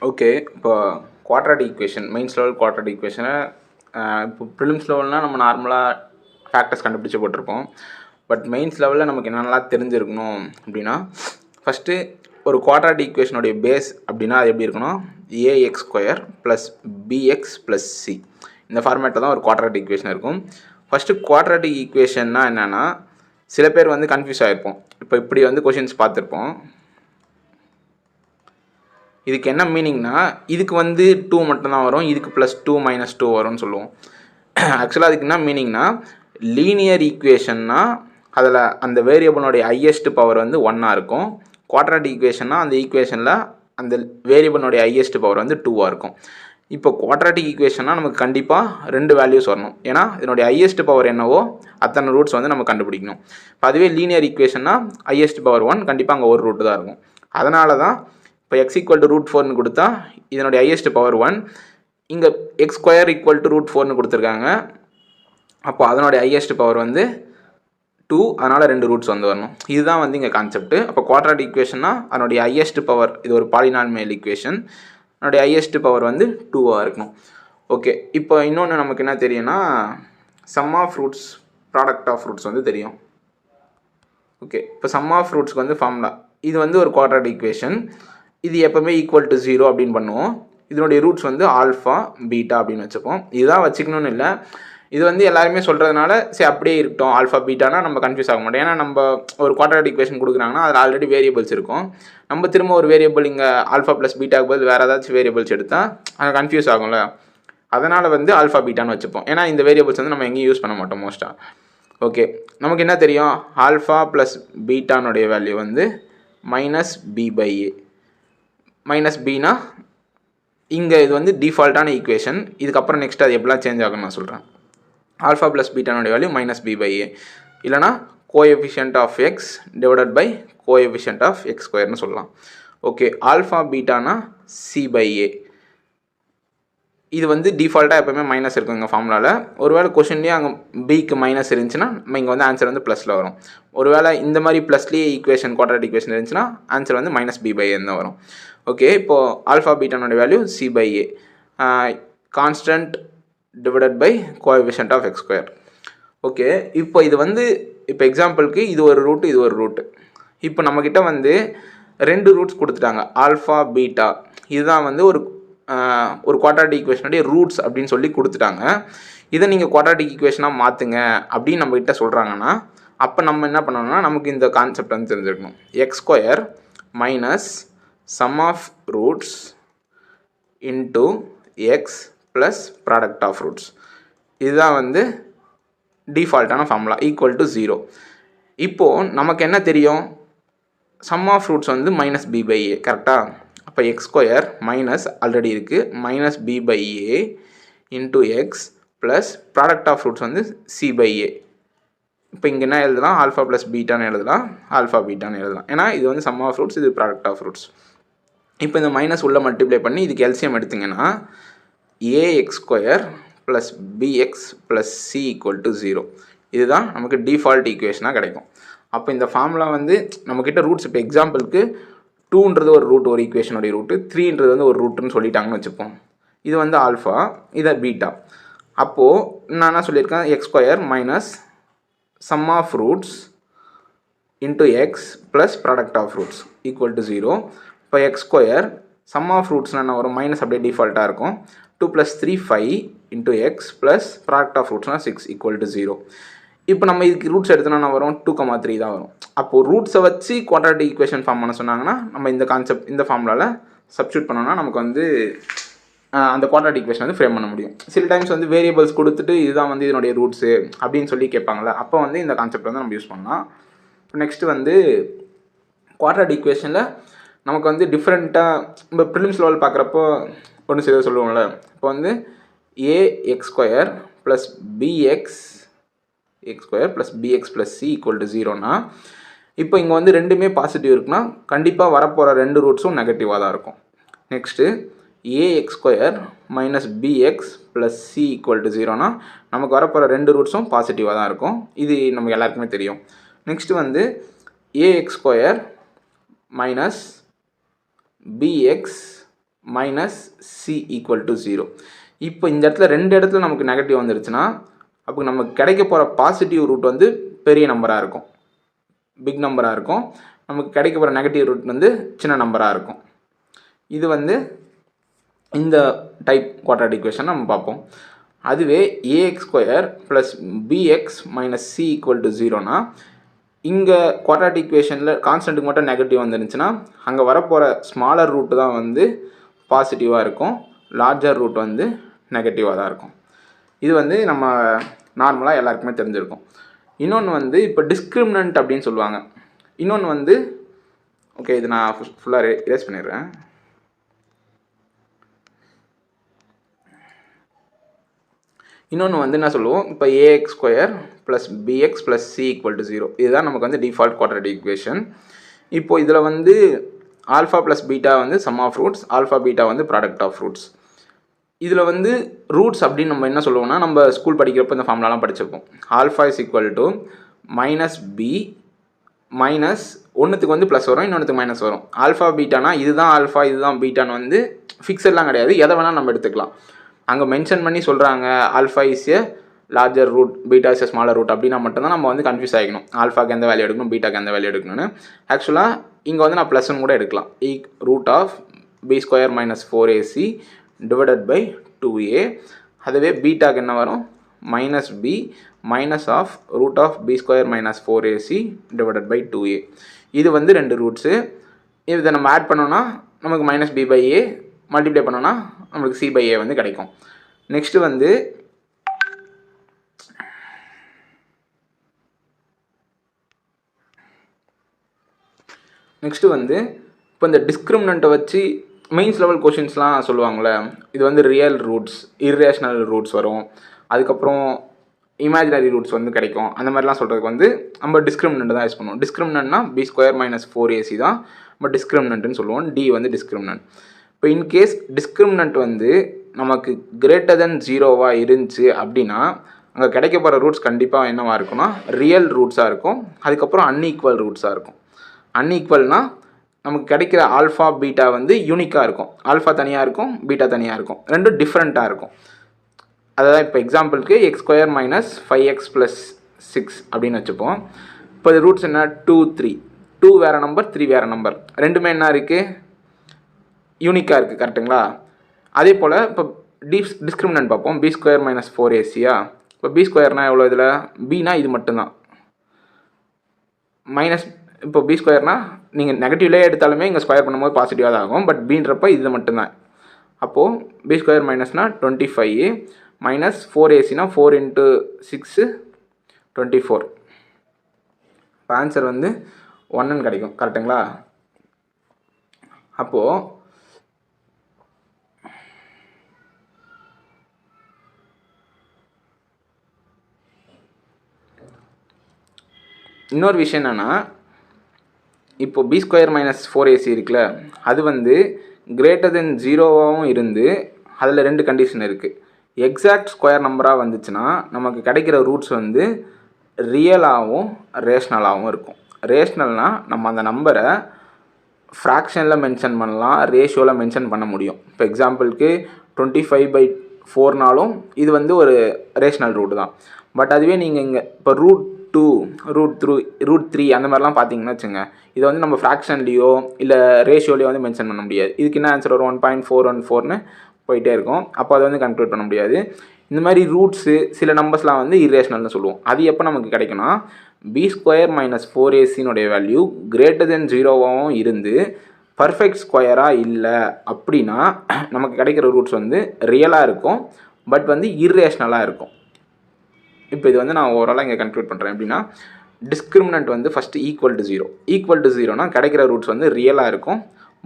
Okay. இப்போ quadratic equation, mains level quadratic ஈக்குவேஷனை இப்போ ப்ரிலிம்ஸ் லெவல்னால் நம்ம நார்மலாக ஃபேக்டர்ஸ் கண்டுபிடிச்சி போட்டிருப்போம். பட் மெயின்ஸ் லெவலில் நமக்கு என்னென்னலாம் தெரிஞ்சிருக்கணும் அப்படின்னா, ஃபஸ்ட்டு ஒரு குவாட்ராட்டிக் ஈக்குவேஷனுடைய பேஸ் அப்படின்னா அது எப்படி இருக்கணும், a x square plus b x plus c. இந்த ஃபார்மேட்டில் தான் ஒரு குவாட்ராட்டிக் ஈக்குவேஷன் இருக்கும். ஃபஸ்ட்டு குவாட்ராட்டிக் ஈக்குவேஷன்னா என்னென்னா, சில பேர் வந்து கன்ஃபியூஸ் ஆகிருப்போம். இப்போ இப்படி வந்து கொஷின்ஸ் பார்த்துருப்போம். இதுக்கு என்ன மீனிங்னா, இதுக்கு வந்து 2 மட்டும்தான் வரும், இதுக்கு +2 -2 வரும்னு சொல்லுவோம். ஆக்சுவலாக அதுக்கு என்ன மீனிங்னா, லீனியர் ஈக்குவேஷன்னா அதில் அந்த வேரியபிளோடைய ஹையஸ்ட் பவர் வந்து 1ஆக இருக்கும். குவாட்ராட்டிக் ஈக்குவேஷன்னா அந்த ஈக்குவேஷனில் அந்த வேரியபிளோடைய ஹையஸ்ட் பவர் வந்து 2ஆக இருக்கும். இப்போ குவாட்ராட்டிக் ஈக்குவேஷன்னா நமக்கு கண்டிப்பாக 2 வேல்யூஸ் வரணும். ஏன்னா இதனுடைய ஹையஸ்ட் பவர் என்னவோ அத்தனை ரூட்ஸ் வந்து நம்ம கண்டுபிடிக்கணும். இப்போ அதுவே லீனியர் ஈக்குவேஷன்னா ஹையஸ்ட் பவர் 1, கண்டிப்பாக அங்கே ஒரு ரூட்டு தான் இருக்கும். அதனால தான் இப்போ x = √4ன்னு கொடுத்தா இதனுடைய ஹையஸ்ட் பவர் 1, இங்கே x² = √4ன்னு கொடுத்துருக்காங்க. அப்போ அதனுடைய ஹையஸ்ட் பவர் வந்து 2, அதனால் 2 ரூட்ஸ் வந்து வரணும். இதுதான் வந்து இங்கே கான்செப்ட். அப்போ குவாட்ராட்டிக் ஈக்குவேஷன்னா அதனுடைய ஹையஸ்ட் பவர், இது ஒரு பாலினாமியல் ஈக்குவேஷன், அதனுடைய ஹையஸ்ட் பவர் வந்து 2ஆக இருக்கணும். ஓகே. இப்போ இன்னொன்று நமக்கு என்ன தெரியும்னா, sum of roots product of roots வந்து தெரியும். ஓகே. இப்போ சம் ஆஃப் ரூட்ஸ்க்கு வந்து ஃபார்முலா, இது வந்து ஒரு குவாட்ராட்டிக் ஈக்குவேஷன், இது எப்போவுமே = 0 அப்படின்னு பண்ணுவோம். இதனுடைய ரூட்ஸ் வந்து ஆல்ஃபா பீட்டா அப்படின்னு வச்சுப்போம். இதுதான் வச்சுக்கணும்னு இல்லை, இது வந்து எல்லாருமே சொல்கிறதுனால சரி அப்படியே இருக்கட்டும். ஆல்ஃபா பீட்டானா நம்ம கன்ஃபியூஸ் ஆக மாட்டோம். ஏன்னா நம்ம ஒரு குவாட்ராட்டிக் ஈக்குவேஷன் கொடுக்குறாங்கன்னா அதில் ஆல்ரெடி வேரியபிள்ஸ் இருக்கும். நம்ம திரும்ப ஒரு வேரியபிள் இங்கே ஆல்ஃபா ப்ளஸ் பீட்டாக்கு பதில் வேறு ஏதாச்சும் வேரியபிள்ஸ் எடுத்தால் அங்கே கன்ஃபியூஸ் ஆகும்ல. அதனால் வந்து ஆல்ஃபா பீட்டான்னு வச்சுப்போம். ஏன்னா இந்த வேரியபிள்ஸ் வந்து நம்ம எங்கேயும் யூஸ் பண்ண மாட்டோம் மோஸ்ட்டாக. ஓகே. நமக்கு என்ன தெரியும், ஆல்ஃபா ப்ளஸ் பீட்டானுடைய வேல்யூ வந்து -b/a. -bனா இங்கே இது வந்து டிஃபால்ட்டான ஈக்குவேஷன். இதுக்கப்புறம் நெக்ஸ்ட் அது எப்படிலாம் சேஞ்ச் ஆகும்னு நான் சொல்கிறேன். ஆல்ஃபா ப்ளஸ் பீட்டானுடைய வேல்யூ -b/a, இல்லைனா coefficient of x divided by coefficient of x²ன்னு சொல்லலாம். ஓகே. ஆல்ஃபா பீட்டானா c/a. இது வந்து டிஃபால்ட்டாக எப்போவுமே மைனஸ் இருக்கும் இங்கே ஃபார்முலாவில். ஒருவேளை கொஷின்லேயே அங்கே பிக்கு மைனஸ் இருந்துச்சுன்னா இங்கே வந்து ஆன்சர் வந்து ப்ளஸில் வரும். ஒருவேளை இந்த மாதிரி ப்ளஸ்லேயே ஈக்குவேஷன் குவாட்ராட்டிக் ஈக்குவேஷன் இருந்துச்சுன்னா ஆன்சர் வந்து -b/a தான் வரும். ஓகே. இப்போது ஆல்ஃபா பீட்டானோட value c/a, constant divided by coefficient of x². Okay. இப்போ இது வந்து இப்போ எக்ஸாம்பிளுக்கு இது ஒரு ரூட்டு, இது ஒரு ரூட்டு. இப்போ நம்மக்கிட்ட வந்து 2 ரூட்ஸ் கொடுத்துட்டாங்க, ஆல்ஃபா பீட்டா. இதுதான் வந்து ஒரு குவாட்ராட்டிக் ஈக்குவேஷனுடைய ரூட்ஸ் அப்படின்னு சொல்லி கொடுத்துட்டாங்க. இதை நீங்கள் குவாட்ராட்டிக் ஈக்குவேஷனாக மாற்றுங்க அப்படின்னு நம்மக்கிட்ட சொல்கிறாங்கன்னா, அப்போ நம்ம என்ன பண்ணணும்னா, நமக்கு இந்த கான்செப்ட் வந்து தெரிஞ்சிருக்கணும். x² minus sum of roots into x plus product of roots. இதுதான் வந்து டிஃபால்ட்டான ஃபார்முலா, = 0. இப்போது நமக்கு என்ன தெரியும், சம் ஆஃப் ரூட்ஸ் வந்து -b/a, கரெக்டாக? அப்போ x² மைனஸ் ஆல்ரெடி இருக்குது, -b/a into x plus product of roots வந்து c/a. இப்போ இங்கே என்ன எழுதலாம், ஆல்ஃபா ப்ளஸ் பீட்டான்னு எழுதலாம், ஆல்ஃபா பீட்டான்னு எழுதலாம். ஏன்னா இது வந்து சம் ஆஃப் ரூட்ஸ், இது ப்ராடக்ட் ஆஃப் ரூட்ஸ். இப்போ இந்த மைனஸ் உள்ள மல்டிப்ளை பண்ணி இதுக்கு எல்சிஎம் எடுத்திங்கன்னா ax² plus bx plus c = 0. இதுதான் நமக்கு டிஃபால்ட் ஈக்குவேஷனாக கிடைக்கும். அப்போ இந்த ஃபார்முலா வந்து நம்மக்கிட்ட ரூட்ஸ், இப்போ எக்ஸாம்பிளுக்கு 2ன்றது ஒரு ரூட், ஒரு ஈக்குவேஷனுடைய ரூட்டு, 3ன்றது வந்து ஒரு ரூட்டுன்னு சொல்லிட்டாங்கன்னு வச்சுப்போம். இது வந்து ஆல்ஃபா, இதை பீட்டா. அப்போது நான் என்ன சொல்லியிருக்கேன், x² minus sum of roots into x plus product of roots = 0. இப்போ x² சம் ஆஃப் ரூட்ஸ்னால் என்ன வரும், மைனஸ் அப்படியே டிஃபால்ட்டாக இருக்கும். 2 + 3 5 into x plus product of ரூட்ஸ்னால் 6 = 0. இப்போ நம்ம இதுக்கு ரூட்ஸ் எடுத்தோன்னா வரும் 2,3 தான் வரும். அப்போது ரூட்ஸை வச்சு குவாட்ராட்டிக் ஈக்குவேஷன் ஃபார்ம் பண்ண சொன்னாங்கன்னா நம்ம இந்த கான்செப்ட், இந்த ஃபார்முலாவில் சப்ஸ்டியூட் பண்ணோன்னா நமக்கு வந்து அந்த குவாட்ராட்டிக் ஈக்குவேஷன் வந்து ஃப்ரேம் பண்ண முடியும். சில டைம்ஸ் வந்து வேரியபிள்ஸ் கொடுத்துட்டு இதுதான் வந்து இதனுடைய ரூட்ஸு அப்படின்னு சொல்லி கேட்பாங்களே, அப்போ வந்து இந்த கான்செப்ட் வந்து நம்ம யூஸ் பண்ணலாம். நெக்ஸ்ட்டு வந்து குவாட்ராட்டிக் ஈக்குவேஷனில் நமக்கு வந்து டிஃப்ரெண்ட்டாக நம்ம ப்ரிலிம்ஸ் லெவல் பார்க்குறப்போ ஒன்று சில சொல்லுவோம்ல. இப்போ வந்து ax² plus bx² plus bx plus c = 0னா, இப்போ இங்கே வந்து ரெண்டுமே பாசிட்டிவ் இருக்குன்னா கண்டிப்பாக வரப்போகிற 2 ரூட்ஸும் நெகட்டிவாக தான் இருக்கும். Next ax² minus bx plus c = 0னா நமக்கு வரப்போகிற 2 ரூட்ஸும் பாசிட்டிவாக தான் இருக்கும். இது நமக்கு எல்லாருக்குமே தெரியும். நெக்ஸ்ட்டு வந்து ax² minus bx minus c equal to 0. இப்போ இந்த இடத்துல ரெண்டு இடத்துல நமக்கு நெகட்டிவ் வந்துருச்சுன்னா அப்போ நமக்கு கிடைக்க போகிற பாசிட்டிவ் ரூட் வந்து பெரிய நம்பராக இருக்கும், பிக் நம்பராக இருக்கும். நமக்கு கிடைக்க போகிற நெகட்டிவ் ரூட் வந்து சின்ன நம்பராக இருக்கும். இது வந்து இந்த டைப் குவாட்ராட்டிக் ஈக்குவேஷன் நம்ம பார்ப்போம். அதுவே a x square plus b x minus c equal to 0னா இங்கே குவாட்ராட்டிக் ஈக்குவேஷனில் கான்ஸ்டன்ட்டுக்கு மட்டும் நெகட்டிவ் வந்துருந்துச்சுன்னா அங்கே வரப்போகிற ஸ்மாலர் ரூட்டு தான் வந்து பாசிட்டிவாக இருக்கும், லார்ஜர் ரூட் வந்து நெகட்டிவாக தான் இருக்கும். இது வந்து நம்ம நார்மலாக எல்லாருக்குமே தெரிஞ்சிருக்கும். இன்னொன்று வந்து இப்போ டிஸ்கிரிமினன்ட் அப்படின்னு சொல்லுவாங்க. இன்னொன்று வந்து ஓகே, இது நான் ஃபுல்லாக இரேஸ் பண்ணிடுறேன். இன்னொன்று வந்து என்ன சொல்லுவோம், இப்போ a x square plus b x plus c equal to 0 இதுதான் நமக்கு வந்து டிஃபால்ட் குவாட்ராட்டிக் ஈக்குவேஷன். இப்போது இதில் வந்து ஆல்ஃபா ப்ளஸ் பீட்டா வந்து sum of roots, alpha beta வந்து ப்ராடக்ட் ஆஃப் ரூட்ஸ். இதில் வந்து ரூட்ஸ் அப்படின்னு நம்ம என்ன சொல்லுவோம்னா, நம்ம ஸ்கூல் படிக்கிறப்போ இந்த ஃபார்முலாலாம் படிச்சிருப்போம். Alpha is equal to minus b minus ஒன்றுத்துக்கு வந்து ப்ளஸ் வரும், இன்னொன்றுத்துக்கு மைனஸ் வரும். ஆல்ஃபா பீட்டானா இதுதான் ஆல்ஃபா இதுதான் பீட்டான்னு வந்து ஃபிக்ஸட்லாம் கிடையாது, எதை வேணால் நம்ம எடுத்துக்கலாம். அங்கே மென்ஷன் பண்ணி சொல்கிறாங்க alpha is a larger root, beta is a smaller root அப்படின்னா மட்டும்தான் நம்ம வந்து கன்ஃபியூஸ் ஆகிக்கணும். ஆல்ஃபாக்கு எந்த வேல்யூ எடுக்கணும், பீட்டாக்கு எந்த வேல்யூ எடுக்கணும்னு. ஆக்சுவலாக இங்கே வந்து நான் +1 கூட எடுக்கலாம். Root of b square minus 4ac divided by 2a. அதுவே பீட்டாக்கு என்ன வரும், minus b minus of root of b square minus 4ac divided by 2a. இது வந்து ரெண்டு ரூட்ஸு. இதை நம்ம ஆட் பண்ணோன்னா நமக்கு minus b by a, multiply பண்ணோன்னா நம்மளுக்கு சி பை ஏ வந்து கிடைக்கும். நெக்ஸ்ட்டு வந்து இப்போ இந்த டிஸ்கிரிமினண்ட்டை வச்சு மெயின்ஸ் லெவல் கொஷின்ஸ்லாம் சொல்லுவாங்கள்ல, இது வந்து ரியல் ரூட்ஸ், இர்ரேஷனல் ரூட்ஸ் வரும், அதுக்கப்புறம் இமேஜினரி ரூட்ஸ் வந்து கிடைக்கும். அந்த மாதிரிலாம் சொல்கிறதுக்கு வந்து நம்ம டிஸ்கிரிமினண்ட் தான் யூஸ் பண்ணுவோம். டிஸ்கிரிமினண்ட்னா பி ஸ்கொயர் மைனஸ் 4ac தான் நம்ம டிஸ்கிரிமினண்ட்டுன்னு சொல்லுவோம். டி வந்து டிஸ்கிரிமினண்ட். இப்போ இன்கேஸ் டிஸ்கிரிமினண்ட் வந்து நமக்கு கிரேட்டர் தென் 0 இருந்துச்சு அப்படின்னா அங்கே கிடைக்க போகிற ரூட்ஸ் கண்டிப்பாக என்னவாக இருக்கும்னா ரியல் ரூட்ஸாக இருக்கும். அதுக்கப்புறம் அன்ஈக்குவல் ரூட்ஸாக இருக்கும். அன்ஈக்குவல்னால் நமக்கு கிடைக்கிற ஆல்ஃபா பீட்டா வந்து யூனிக்காக இருக்கும். ஆல்ஃபா தனியாக இருக்கும், பீட்டா தனியாக இருக்கும், ரெண்டும் டிஃப்ரெண்ட்டாக இருக்கும். அதாவது இப்போ எக்ஸாம்பிளுக்கு X square minus 5x plus 6 அப்படின்னு வச்சுப்போம். இப்போ இது ரூட்ஸ் என்ன, 2 3, 2 வேறு நம்பர், 3 வேறு நம்பர், ரெண்டுமே என்ன இருக்குது, யூனிக்காக இருக்குது. கரெக்டுங்களா? அதே போல் இப்போ டிஸ்கிரிமினன்ட் பார்ப்போம். B square minus 4ac. இப்போ பி ஸ்கொயர்னால் எவ்வளோ, இதில் பினா இது மட்டும்தான், மைனஸ் இப்போ பி ஸ்கொயர்னால் நீங்கள் நெகட்டிவ்லேயே எடுத்தாலுமே இங்கே ஸ்கொயர் பண்ணும்போது பாசிட்டிவாக தான் ஆகும். பட் பீன்றப்ப இது மட்டும்தான். அப்போது பி ஸ்கொயர் மைனஸ்னால் 25 மைனஸ் 4ac 4 × 6 24. இப்போ ஆன்சர் வந்து 1ன்னு கிடைக்கும். கரெக்டுங்களா? அப்போது இன்னொரு விஷயம் என்னென்னா, இப்போ பி ஸ்கொயர் மைனஸ் 4ac இருக்குல்ல, அது வந்து கிரேட்டர் தென் 0 இருந்து அதில் ரெண்டு கண்டிஷன் இருக்குது. எக்ஸாக்ட் ஸ்கொயர் நம்பராக வந்துச்சுன்னா நமக்கு கிடைக்கிற ரூட்ஸ் வந்து ரியலாகவும் ரேஷ்னலாகவும் இருக்கும். ரேஷ்னல்னால் நம்ம அந்த நம்பரை ஃப்ராக்ஷனில் மென்ஷன் பண்ணலாம், ரேஷியோவில் மென்ஷன் பண்ண முடியும். இப்போ எக்ஸாம்பிளுக்கு 25/4னாலும் இது வந்து ஒரு ரேஷ்னல் ரூட் தான். பட் அதுவே நீங்கள் இங்கே இப்போ ரூட் 2, ரூட் 3 அந்த மாதிரிலாம் பார்த்தீங்கன்னா வச்சுங்க, இதை வந்து நம்ம ஃப்ராக்ஷன்லேயோ இல்லை ரேஷியோலையோ வந்து மென்ஷன் பண்ண முடியாது. இதுக்கு என்ன ஆன்சர் வரும், 1.414ன்னு போயிட்டே இருக்கும். அப்போ அதை வந்து கன்க்ளூட் பண்ண முடியாது. இந்த மாதிரி ரூட்ஸு சில நம்பர்ஸ்லாம் வந்து இர்ரேஷனல்னு சொல்லுவோம். அது எப்போ நமக்கு கிடைக்கும்னா b square minus 4ac value greater than 0 இருந்து பர்ஃபெக்ட் ஸ்கொயராக இல்லை அப்படின்னா நமக்கு கிடைக்கிற ரூட்ஸ் வந்து ரியலாக இருக்கும், பட் வந்து இர்ரேஷனலாக இருக்கும். இப்போ இது வந்து நான் ஓவராலாக இங்கே கன்க்ளூட் பண்ணுறேன். எப்படின்னா டிஸ்கிரிமினன்ட் வந்து ஃபஸ்ட்டு ஈக்குவல் டு 0 கிடைக்கிற ரூட்ஸ் வந்து ரியலாக இருக்கும்,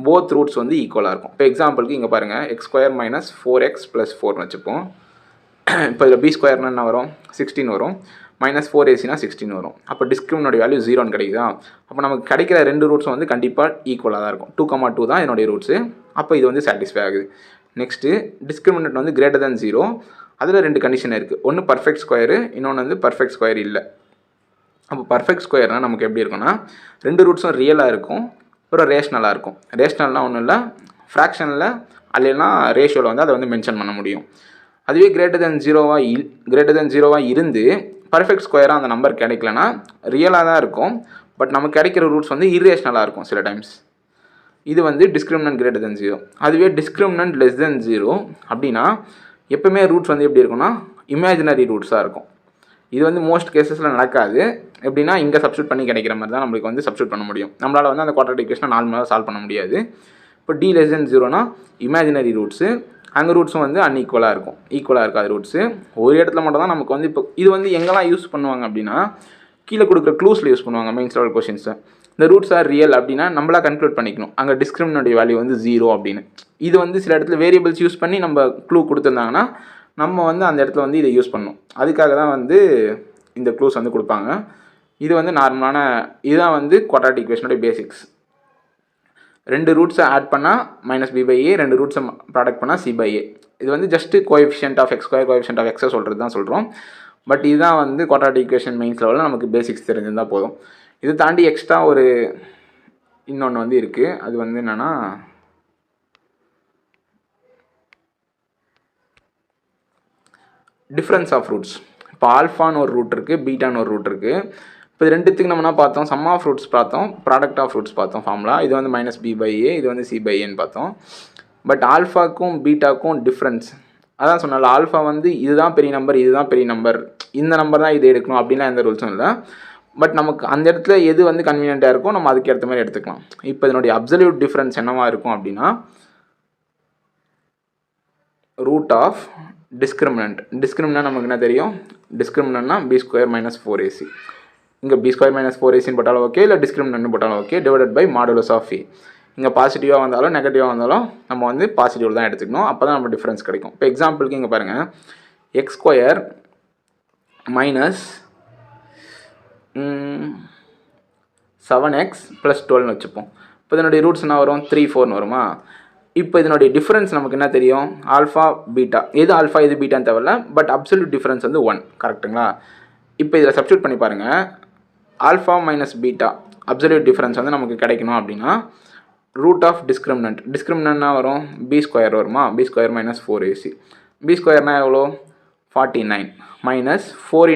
போத் ரூட்ஸ் வந்து ஈக்குவலாக இருக்கும். இப்போ எக்ஸாம்பிளுக்கு இங்கே பாருங்கள், எக்ஸ் ஸ்கொயர் மைனஸ் 4x + 4ன்னு வச்சுப்போம். இப்போ இதில் பி ஸ்கொயர்னா என்ன வரும், 16 வரும், மைனஸ் 4ac 16 வரும். அப்போ டிஸ்கிரிமினோட வேல்யூ 0ன்னு கிடைக்குதா. அப்போ நமக்கு கிடைக்கிற ரெண்டு ரூட்ஸும் வந்து கண்டிப்பாக ஈக்குவலாக தான் இருக்கும். 2,2 தான் என்னுடைய ரூட்ஸு. அப்போ இது வந்து சாட்டிஸ்ஃபை ஆகுது. நெக்ஸ்ட்டு டிஸ்கிரிமினன்ட் வந்து கிரேட்டர் தென் 0, அதில் ரெண்டு கண்டிஷன் இருக்குது. ஒன்று பர்ஃபெக்ட் ஸ்கொயரு, இன்னொன்று வந்து பர்ஃபெக்ட் ஸ்கொயர் இல்லை. அப்போ பர்ஃபெக்ட் ஸ்கொயர்னால் நமக்கு எப்படி இருக்குன்னா ரெண்டு ரூட்ஸும் ரியலாக இருக்கும், ஒரு ரேஷ்னலாக இருக்கும். ரேஷ்னல்னால் ஒன்றும் இல்லை, ஃப்ராக்ஷனில் அல்லைனா ரேஷியோவில் வந்து அதை வந்து மென்ஷன் பண்ண முடியும். அதுவே கிரேட்டர் தென் ஜீரோவாக இருந்து பர்ஃபெக்ட் ஸ்கொயராக அந்த நம்பர் கிடைக்கலனா ரியலாக தான் இருக்கும், பட் நமக்கு கிடைக்கிற ரூட்ஸ் வந்து இர்ரேஷனலாக இருக்கும் சில டைம்ஸ். இது வந்து டிஸ்கிரிமினன்ட் கிரேட்டர் தென் 0. அதுவே டிஸ்கிரிமினன்ட் லெஸ் தென் 0 அப்படின்னா எப்பவுமே ரூட்ஸ் வந்து எப்படி இருக்கும்னா இமேஜினரி ரூட்ஸாக இருக்கும். இது வந்து மோஸ்ட் கேசஸில் நடக்காது. எப்படின்னா இங்கே சப்ஸ்டியூட் பண்ணி கிடைக்கிற மாதிரி தான் நம்மளுக்கு வந்து சப்ஸ்டியூட் பண்ண முடியும். நம்மளால் வந்து அந்த குவாட்ரேட்டிக் ஈக்குவேஷனை நார்மலாக சால்வ் பண்ண முடியாது. இப்போ டி லெஸ் தென் 0னா இமேஜினரி ரூட்ஸு, அங்கே ரூட்ஸும் வந்து அன்ஈக்குவலாக இருக்கும், ஈக்குவலாக இருக்காது ரூட்ஸு. ஒரு இடத்துல மட்டும் தான் நமக்கு வந்து இப்போ இது வந்து எங்கெல்லாம் யூஸ் பண்ணுவாங்க அப்படின்னா கீழே கொடுக்குற க்ளூஸில் யூஸ் பண்ணுவாங்க மெயின்ஸ் லெவல் கொஷின்ஸை. இந்த ரூட்ஸ் ஆர் ரியல் அப்படின்னா நம்மளாக கன்க்ளூட் பண்ணிக்கணும் அங்கே டிஸ்கிரிமினன்ட் வேல்யூ வந்து 0 அப்படின்னு. இது வந்து சில இடத்துல வேரியபிள்ஸ் யூஸ் பண்ணி நம்ம க்ளூ கொடுத்துருந்தாங்கன்னா நம்ம வந்து அந்த இடத்துல வந்து இதை யூஸ் பண்ணணும். அதுக்காக தான் வந்து இந்த க்ளூஸ் வந்து கொடுப்பாங்க. இது வந்து நார்மலான இதுதான் வந்து குவாட்ராட்டிக் ஈக்குவேஷனுடைய பேசிக்ஸ். 2 ரூட்ஸை ஆட் பண்ணால் -b/a, 2 ரூட்ஸை ப்ராடக்ட் பண்ணால் c/a. இது வந்து just coefficient of x2 coefficient of x சொல்கிறது தான் சொல்கிறோம். பட் இதுதான் வந்து குவாட்ராட்டிக் ஈக்குவேஷன் மெயின்ஸ் லெவலில் நமக்கு பேசிக்ஸ் தெரிஞ்சிருந்தால் போதும். இது தாண்டி எக்ஸ்ட்ரா ஒரு இன்னொன்று வந்து இருக்குது. அது வந்து என்னென்னா டிஃப்ரென்ஸ் ஆஃப் ரூட்ஸ். இப்போ ஆல்ஃபான்னு ஒரு ரூட் இருக்குது, பீட்டான்னு ஒரு ரூட் இருக்குது. இப்போ இது ரெண்டுத்துக்கு நம்ம என்ன பார்த்தோம், சம் ஆஃப் ரூட்ஸ் பார்த்தோம், ப்ராடக்ட் ஆஃப் ரூட்ஸ் பார்த்தோம் ஃபார்முலா. இது வந்து -b/a, இது வந்து c/aன்னு பார்த்தோம். பட் ஆல்ஃபாக்கும் பீட்டாக்கும் டிஃப்ரென்ஸ் அதான் சொன்னால, ஆல்ஃபா வந்து இதுதான் பெரிய நம்பர், இதுதான் பெரிய நம்பர், இந்த நம்பர் தான் இது எடுக்கணும் அப்படின்லாம் எந்த ரூல்ஸும் இல்லை. பட் நமக்கு அந்த இடத்துல எது வந்து கன்வீனியண்ட்டாக இருக்கும் நம்ம அதுக்கு ஏற்ற மாதிரி எடுத்துக்கலாம். இப்போ இதனுடைய அப்சல்யூட் டிஃப்ரென்ஸ் என்னவா இருக்கும் அப்படின்னா ரூட் ஆஃப் டிஸ்கிரிமினன்ட் நமக்கு என்ன தெரியும், டிஸ்கிரிமினன்ட்னா b² - 4ac. இங்கே b² - 4ac போட்டாலும் ஓகே, இல்லை டிஸ்கிரிமினன்ட் போட்டாலும் okay, divided by modulus of a. இங்கே பாசிட்டிவாக வந்தாலும் நெகட்டிவாக வந்தாலும் நம்ம வந்து பாசிட்டிவ் தான் எடுத்துக்கணும், அப்போ தான் நம்ம டிஃப்ரென்ஸ் கிடைக்கும். இப்போ எக்ஸாம்பிளுக்கு இங்கே பாருங்கள், x² - 7x + 12னு வச்சுப்போம். இப்போ இதனுடைய ரூட்ஸ் என்ன வரும், 3, 4னு வருமா. இப்போ இதனுடைய டிஃப்ரென்ஸ் நமக்கு என்ன தெரியும், ஆல்ஃபா பீட்டா. எது ஆல்ஃபா எது பீட்டான்னு தேவையில்ல, பட் அப்சல்யூட் டிஃப்ரென்ஸ் வந்து 1, கரெக்டுங்களா. இப்போ இதில் சப்ஸ்டியூட் பண்ணி பாருங்கள், alpha minus beta absolute difference வந்து நமக்கு கிடைக்கணும் அப்படின்னா ரூட் ஆஃப் டிஸ்கிரிமினன்ட்னா வரும் b² வருமா, b² - 4ac. b²னா எவ்வளோ, 49 -4 ×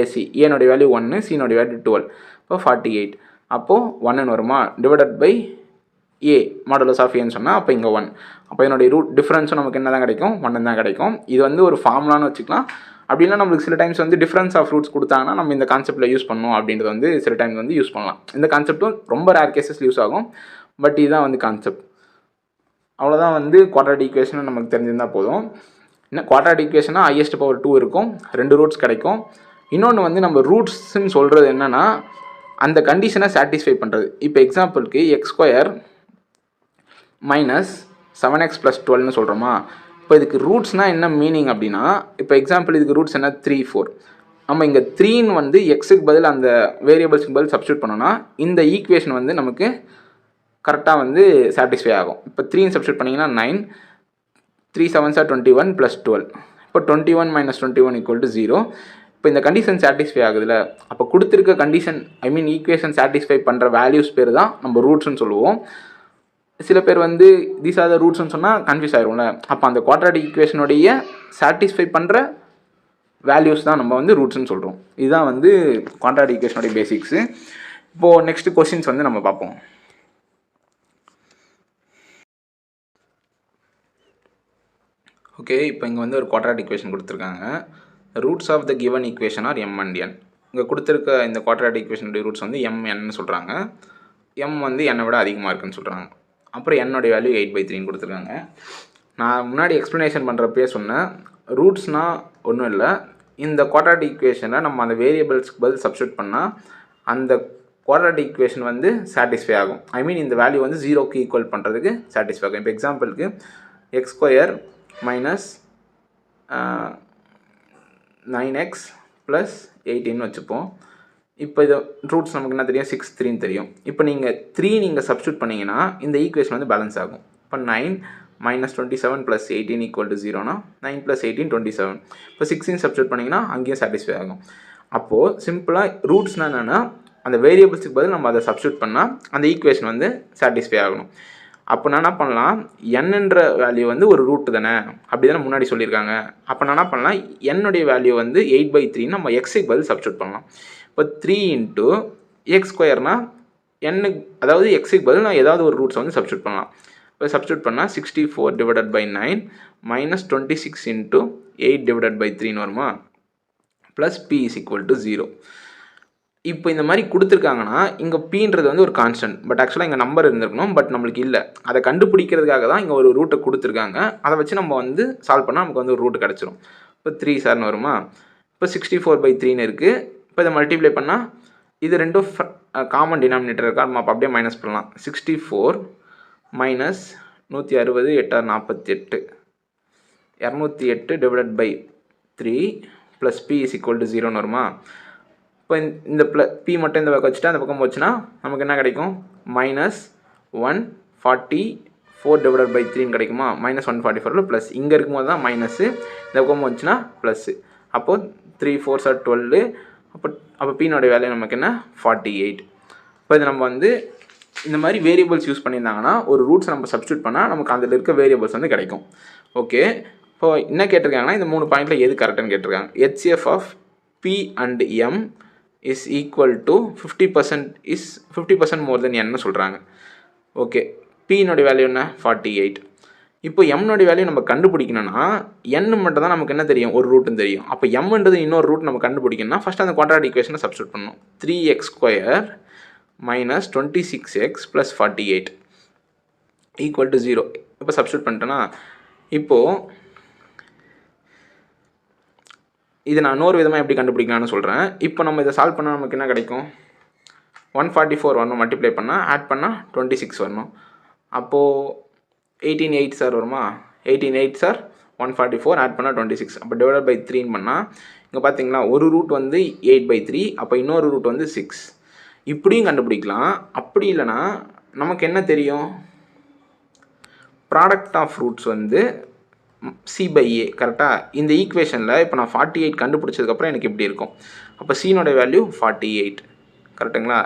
ac. ஏனுடைய வேல்யூ 1, c வேல்யூ 12, இப்போ 48. அப்போது 1ன்னு வருமா, divided by a modulus of ஏன்னு சொன்னால் அப்போ இங்கே 1. அப்போ இதனுடைய ரூட் டிஃப்ரென்ஸும் நமக்கு என்ன தான் கிடைக்கும், 1 தான் கிடைக்கும். இது வந்து ஒரு ஃபார்முலான்னு வச்சுக்கலாம். அப்படின்னா நம்மளுக்கு சில டைம்ஸ் வந்து டிஃப்ரென்ஸ் ஆஃப் ரூட்ஸ் கொடுத்தாங்கன்னா நம்ம இந்த கான்செப்ட்டில் யூஸ் பண்ணணும் அப்படின்றது வந்து சில டைம்ஸ் வந்து யூஸ் பண்ணலாம். இந்த கான்செப்ட்டும் ரொம்ப ரேர் கேசஸ் யூஸ் ஆகும், பட் இதுதான் வந்து கான்செப்ட். அவ்வளோதான் வந்து குவாட்ராட்டிக் ஈக்குவேஷன் நமக்கு தெரிஞ்சிருந்தால் போதும். இன்னும் குவாட்ராட்டிக் ஈக்குவேஷனாக ஹையஸ்ட் பவர் 2 இருக்கும், 2 ரூட்ஸ் கிடைக்கும். இன்னொன்று வந்து நம்ம ரூட்ஸ்ன்னு சொல்கிறது என்னென்னா அந்த கண்டிஷனை சாட்டிஸ்ஃபை பண்ணுறது. இப்போ எக்ஸாம்பிளுக்கு x² - 7x + 12னு சொல்கிறோமா. இப்போ இதுக்கு ரூட்ஸ்னால் என்ன மீனிங் அப்படின்னா, இப்போ எக்ஸாம்பிள் இதுக்கு ரூட்ஸ் என்ன 3, 4. நம்ம இங்கே 3ன்னு வந்து எக்ஸுக்கு பதில் அந்த வேரியபிள்ஸுக்கு பதில் சப்ஸ்டியூட் பண்ணோன்னா இந்த ஈக்குவேஷன் வந்து நமக்கு கரெக்டாக வந்து சாட்டிஸ்ஃபை ஆகும். இப்போ 3ன்னு சப்ஸ்டியூட் பண்ணிங்கன்னா 9, 3 7s are 21 + 12. இப்போ 21 - 21 = 0. இப்போ இந்த கண்டிஷன் சாட்டிஸ்ஃபை ஆகுதுல்ல, அப்போ கொடுத்துருக்க கண்டிஷன் ஈக்குவேஷன் சாட்டிஸ்ஃபை பண்ணுற வேல்யூஸ் பேர் தான் நம்ம ரூட்ஸ்ன்னு சொல்லுவோம். சில பேர் வந்து தீஸ் ஆர் த ரூட்ஸ்னு சொன்னால் கன்ஃபியூஸ் ஆயிரும்ல. அப்போ அந்த குவாட்ராட்டிக் ஈக்குவேஷனுடைய சாட்டிஸ்ஃபை பண்ணுற வேல்யூஸ் தான் நம்ம வந்து ரூட்ஸ்னு சொல்கிறோம். இதுதான் வந்து குவாட்ராட்டிக் ஈக்குவேஷனுடைய பேசிக்ஸு. இப்போது நெக்ஸ்ட் கொஸ்டின்ஸ் வந்து நம்ம பார்ப்போம். ஓகே, இப்போ இங்கே வந்து ஒரு குவாட்ராட்டிக் ஈக்குவேஷன் கொடுத்துருக்காங்க. Roots of the given equation are m and n. இங்கே கொடுத்துருக்க இந்த குவாட்ராட்டிக் ஈக்குவேஷனுடைய ரூட்ஸ் வந்து m/n சொல்கிறாங்க. m வந்து n விட அதிகமாக இருக்குன்னு சொல்கிறாங்க. அப்புறம் என்னுடைய வேல்யூ 8/3 கொடுத்துருக்காங்க. நான் முன்னாடி எக்ஸ்ப்ளனேஷன் பண்ணுறப்பே சொன்னேன், ரூட்ஸ்னால் ஒன்றும் இல்லை, இந்த குவாட்ராட்டிக் ஈக்குவேஷனை நம்ம அந்த வேரியபிள்ஸ்க்கு பதில் சப்ஸ்டியூட் பண்ணால் அந்த குவாட்ராட்டிக் ஈக்குவேஷன் வந்து சாட்டிஸ்ஃபை ஆகும். இந்த வேல்யூ வந்து 0க்கு ஈக்குவல் பண்ணுறதுக்கு சாட்டிஸ்ஃபை ஆகும். இப்போ எக்ஸாம்பிளுக்கு x² - 9x + 18 வச்சுப்போம். இப்போ இது ரூட்ஸ் நமக்கு என்ன தெரியும், 6, 3ன்னு தெரியும். இப்போ நீங்கள் 3 நீங்கள் சப்ஸ்டியூட் பண்ணிங்கன்னா இந்த ஈக்குவேஷன் வந்து பேலன்ஸ் ஆகும். இப்போ 9 - 27 + 18 = 0னா 9 + 18 27. இப்போ 16 சப்ஸ்டியூட் பண்ணிங்கன்னா அங்கேயும் சாட்டிஸ்ஃபை ஆகும். அப்போது சிம்பிளாக ரூட்ஸ்னால் என்னென்னா அந்த வேரியபிள்ஸுக்கு பதில் நம்ம அதை சப்ஸ்டியூட் பண்ணால் அந்த ஈக்குவேஷன் வந்து சாட்டிஸ்ஃபை ஆகணும். அப்போ நான் என்ன பண்ணலாம், என்னன்ற வேல்யூ வந்து ஒரு ரூட்டு தானே, அப்படி தானே முன்னாடி சொல்லியிருக்காங்க. அப்போ நான் என்ன பண்ணலாம், என்னுடைய வேல்யூ வந்து 8/3 நம்ம எக்ஸுக்கு பதில் சப்ஸ்டியூட் பண்ணலாம். இப்போ 3 இன்ட்டு எக்ஸ் ஸ்கொயர்னா என்னுக்கு, அதாவது எக்ஸுக்கு பதில் நான் ஏதாவது ஒரு ரூட்ஸ் வந்து சப்ஸ்டியூட் பண்ணலாம். இப்போ சப்ஸ்டியூட் பண்ணால் 64/9 மைனஸ் 26 இன்ட்டு 8/3 வருமா, plus B is equal to 0. இப்போ இந்த மாதிரி கொடுத்துருக்காங்கன்னா இங்கே பீன்றது வந்து ஒரு கான்ஸ்டன்ட், பட் ஆக்சுவலாக இங்கே நம்பர் இருந்திருக்கணும், பட் நம்மளுக்கு இல்லை. அதை கண்டுபிடிக்கிறதுக்காக தான் இங்கே ஒரு ரூட்டை கொடுத்துருக்காங்க. அதை வச்சு நம்ம வந்து சால்வ் பண்ணால் நமக்கு வந்து ஒரு ரூட்டு கிடச்சிரும். இப்போ 3 சார்னு வருமா, இப்போ 64/3 இருக்குது. இப்போ இதை மல்டிப்ளை பண்ணால் இது ரெண்டும் காமன் டினாமினேட்டர் இருக்கா, நம்ம அப்போ அப்படியே மைனஸ் பண்ணலாம். 64 minus 160 8 48 208/3 plus B is equal to 0ன்னு வருமா. இப்போ இந்த பி மட்டும் இந்த பக்கம் வச்சுட்டு அந்த பக்கம் போச்சுன்னா நமக்கு என்ன கிடைக்கும், மைனஸ் 144/3 கிடைக்குமா. மைனஸ் 144 ப்ளஸ் இங்கே இருக்கும்போது தான் மைனஸு, இந்த பக்கம் வந்துச்சுன்னா ப்ளஸ்ஸு. அப்போது 3 4s are 12. அப்போ பீனோட வேல்யூ நமக்கு என்ன, 48. இப்போ இது நம்ம வந்து இந்த மாதிரி வேரியபிள்ஸ் யூஸ் பண்ணியிருந்தாங்கன்னா ஒரு ரூட்ஸ் நம்ம சப்ஸ்டியூட் பண்ணால் நமக்கு அதில் இருக்க வேரியபிள்ஸ் வந்து கிடைக்கும். ஓகே, இப்போ என்ன கேட்டிருக்காங்கன்னா இந்த 3 பாயிண்டில் எது கரெக்டுன்னு கேட்டிருக்காங்க. HCF of P and M is equal to 50% more than n சொல்கிறாங்க. ஓகே, Pனுடைய வேல்யூ என்ன, 48. இப்போ Mனுடைய வேல்யூ நம்ம கண்டுபிடிக்கணும்னா n மட்டும் தான் நமக்கு என்ன தெரியும், ஒரு ரூட்டுன்னு தெரியும். அப்போ Mன்றது இன்னொரு ரூட் நம்ம கண்டுபிடிக்கணும்னா ஃபஸ்ட் அந்த குவாட்ராட்டிக் ஈக்குவேஷனை சப்ஸ்டியூட் பண்ணணும். 3x² minus 26x plus 48 equal to 0. இப்போ சப்ஸ்டியூட் பண்ணிட்டேன்னா இப்போது இது நான் இன்னொரு விதமாக எப்படி கண்டுபிடிக்கலாம்னு சொல்கிறேன். இப்போ நம்ம இதை சால்வ் பண்ணால் நமக்கு என்ன கிடைக்கும், 144 வரணும், மல்டிப்ளை பண்ணால் ஆட் பண்ணால் 26 வரணும். அப்போது 18 8 சார் வருமா, 18 8 சார் 144 ஆட் பண்ணால் 26. அப்போ டிவைட் பை 3ன்னு பண்ணால் இங்கே பார்த்தீங்களா ஒரு ரூட் வந்து 8/3, அப்போ இன்னொரு ரூட் வந்து 6. இப்படியும் கண்டுபிடிக்கலாம். அப்படி இல்லைனா நமக்கு என்ன தெரியும், ப்ராடக்ட் ஆஃப் ரூட்ஸ் வந்து C/A கரெக்டாக. இந்த ஈக்குவேஷனில் இப்போ நான் 48 கண்டுபிடிச்சதுக்கப்புறம் எனக்கு இப்படி இருக்கும். அப்போ சீனோட வேல்யூ 48 கரெக்டுங்களா.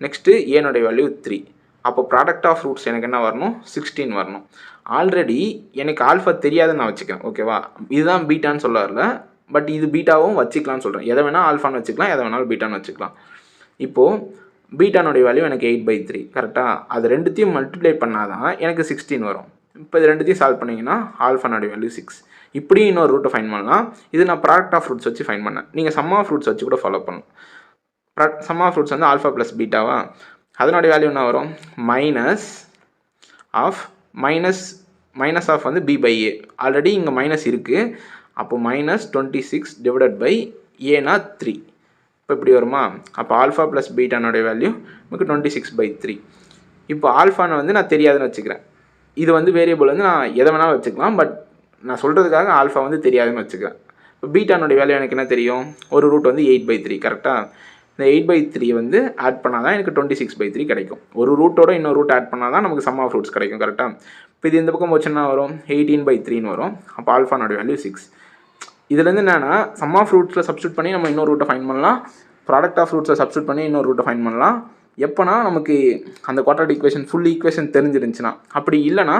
நெக்ஸ்ட்டு ஏனோடைய வேல்யூ 3. அப்போ ப்ராடக்ட் ஆஃப் ரூட்ஸ் எனக்கு என்ன வரணும், 16 வரணும். ஆல்ரெடி எனக்கு ஆல்ஃபா தெரியாதுன்னு நான் வச்சுக்கிறேன். ஓகேவா, இதுதான் பீட்டான்னு சொல்ல வரல, பட் இது பீட்டாவும் வச்சுக்கலான்னு சொல்கிறேன். எதை வேணால் ஆல்ஃபான்னு வச்சுக்கலாம், எதை வேணாலும் பீட்டான்னு வச்சுக்கலாம். இப்போது பீட்டானுடைய வேல்யூ எனக்கு 8/3 கரெக்டாக. அது ரெண்டுத்தையும் மல்டிப்ளை பண்ணால் தான் எனக்கு 16 வரும். இப்போ இது ரெண்டுத்தையும் சால்வ் பண்ணிங்கன்னா ஆல்ஃபானுடைய வேல்யூ 6. இப்படியும் இன்னொரு ரூட்டை ஃபைன் பண்ணலாம். இது நான் ப்ராடக்ட் ஆஃப் ரூட்ஸ் வச்சு ஃபைன் பண்ணேன். நீங்கள் சம் ஆஃப் ரூட்ஸ் வச்சு கூட ஃபாலோ பண்ணணும். சம் ஆஃப் ரூட்ஸ் வந்து ஆல்ஃபா ப்ளஸ் பீட்டாவா, அதனுடைய வேல்யூ என்ன வரும், மைனஸ் ஆஃப் வந்து B/A. ஆல்ரெடி இங்கே மைனஸ் இருக்குது. அப்போ மைனஸ் 26 டிவைடட் பை ஏனா 3. இப்போ இப்படி வருமா. அப்போ ஆல்ஃபா ப்ளஸ் பீட்டானுடைய வேல்யூ நமக்கு 26/3. இப்போ ஆல்ஃபானை வந்து நான் தெரியாதுன்னு வச்சுக்கிறேன். இது வந்து வேரியபிள் வந்து நான் எதை வேணாலும் வச்சுக்கலாம், பட் நான் சொல்கிறதுக்காக ஆல்ஃபா வந்து தெரியாதுன்னு வச்சுக்கிறேன். இப்போ பீட்டானுடைய வேல்யூ எனக்கு என்ன தெரியும், ஒரு ரூட் வந்து 8/3 கரெக்டாக. இந்த 8/3 வந்து ஆட் பண்ணால் தான் எனக்கு 26/3 கிடைக்கும். ஒரு ரூட்டோட இன்னொரு ரூட் ஆட் பண்ணால் தான் நமக்கு சம் ஆஃப் ரூட்ஸ் கிடைக்கும் கரெக்டாக. இப்போ இது இந்த பக்கம் போச்சுன்னா வரும் 18/3ன்னு வரும். அப்போ ஆல்ஃபானோட வேல்யூ 6. இதுலேருந்து என்னென்னா சம் ஆஃப் ரூட்ஸில் சப்ஸ்டியூட் பண்ணி நம்ம இன்னொரு ரூட்டை ஃபைன் பண்ணலாம், ப்ராடக்ட் ஆஃப் ரூட்ஸை சப்ஸ்டியூட் பண்ணி இன்னொரு ரூட்டை ஃபைன் பண்ணலாம். எப்போனா நமக்கு அந்த குவாட்ராட்டிக் ஈக்குவேஷன் ஃபுல் ஈக்குவேஷன் தெரிஞ்சிருந்துச்சுன்னா. அப்படி இல்லைனா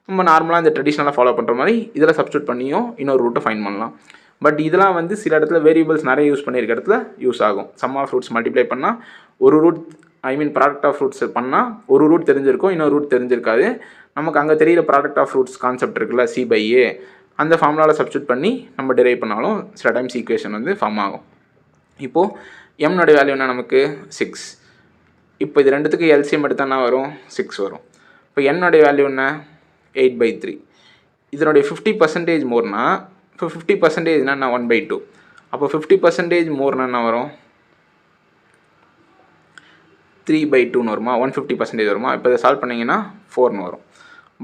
நம்ம நார்மலாக இந்த ட்ரெடிஷ்னலாக ஃபாலோ பண்ணுற மாதிரி இதில் சப்ஸ்டியூட் பண்ணியும் இன்னொரு ரூட்டை ஃபைன் பண்ணலாம். பட் இதெல்லாம் வந்து சில இடத்துல வேரியபிள்ஸ் நிறைய யூஸ் பண்ணியிருக்க இடத்துல யூஸ் ஆகும். சம் ஆஃப் ரூட்ஸ் மல்டிப்ளை பண்ணால் ஒரு ரூட், ப்ராடக்ட் ஆஃப் ரூட்ஸ் பண்ணால் ஒரு ரூட் தெரிஞ்சிருக்கும், இன்னொரு ரூட் தெரிஞ்சிருக்காது. நமக்கு அங்கே தெரியிற ப்ராடக்ட் ஆஃப் ரூட்ஸ் கான்செப்ட் இருக்குல்ல, C/A, அந்த ஃபார்முலாவில் சப்ஸ்டியூட் பண்ணி நம்ம டிரைவ் பண்ணாலும் சில டைம்ஸ் ஈக்குவேஷன் வந்து ஃபார்ம் ஆகும். இப்போது எம்னோட வேல்யூ என்ன நமக்கு 6. இப்போ இது ரெண்டுத்துக்கு எல்சிஎம் எடுத்தால் என்ன வரும், 6 வரும். இப்போ என்னுடைய வேல்யூ என்ன 8/3. இதனுடைய 50% மோர்னா, இப்போ 50% என்ன 1/2. அப்போ 50% மோர்னா என்ன வரும், 3/2ன்னு வருமா, 150% வருமா. இப்போ இதை சால்வ் பண்ணிங்கன்னா 4ன்னு வரும்.